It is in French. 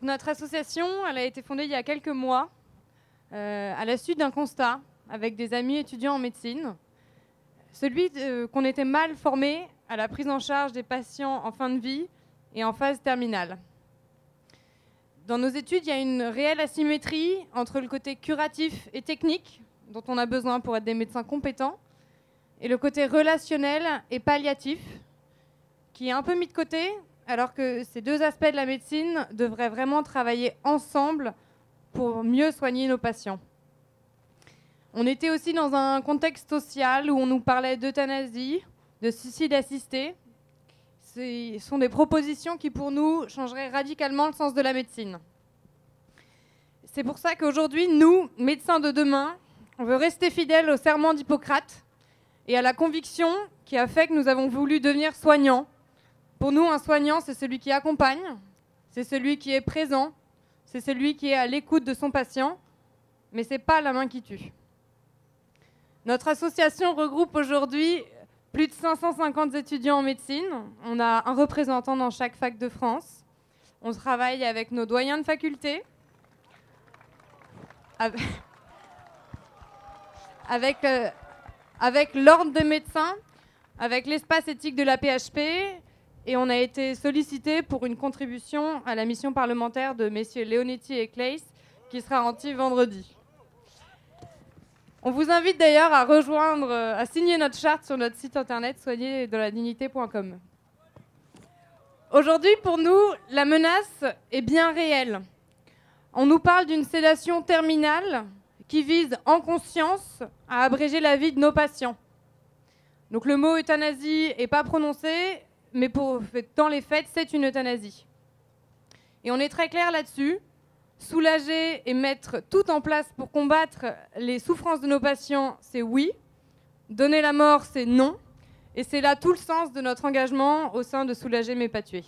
Notre association, elle a été fondée il y a quelques mois, à la suite d'un constat avec des amis étudiants en médecine, celui qu'on était mal formés à la prise en charge des patients en fin de vie et en phase terminale. Dans nos études, il y a une réelle asymétrie entre le côté curatif et technique, dont on a besoin pour être des médecins compétents, et le côté relationnel et palliatif, qui est un peu mis de côté, alors que ces deux aspects de la médecine devraient vraiment travailler ensemble pour mieux soigner nos patients. On était aussi dans un contexte social où on nous parlait d'euthanasie, de suicide assisté. Ce sont des propositions qui, pour nous, changeraient radicalement le sens de la médecine. C'est pour ça qu'aujourd'hui, nous, médecins de demain, on veut rester fidèles au serment d'Hippocrate et à la conviction qui a fait que nous avons voulu devenir soignants. Pour nous, un soignant, c'est celui qui accompagne, c'est celui qui est présent, c'est celui qui est à l'écoute de son patient, mais ce n'est pas la main qui tue. Notre association regroupe aujourd'hui plus de 550 étudiants en médecine. On a un représentant dans chaque fac de France. On travaille avec nos doyens de faculté, avec l'ordre des médecins, avec l'espace éthique de la PHP, et on a été sollicité pour une contribution à la mission parlementaire de messieurs Leonetti et Claes, qui sera rendue vendredi. On vous invite d'ailleurs à signer notre charte sur notre site internet soignerdeladignité.com. Aujourd'hui, pour nous, la menace est bien réelle. On nous parle d'une sédation terminale qui vise en conscience à abréger la vie de nos patients. Donc le mot euthanasie n'est pas prononcé, mais dans les faits, c'est une euthanasie. Et on est très clair là-dessus. Soulager et mettre tout en place pour combattre les souffrances de nos patients, c'est oui. Donner la mort, c'est non. Et c'est là tout le sens de notre engagement au sein de Soulager mais pas tuer.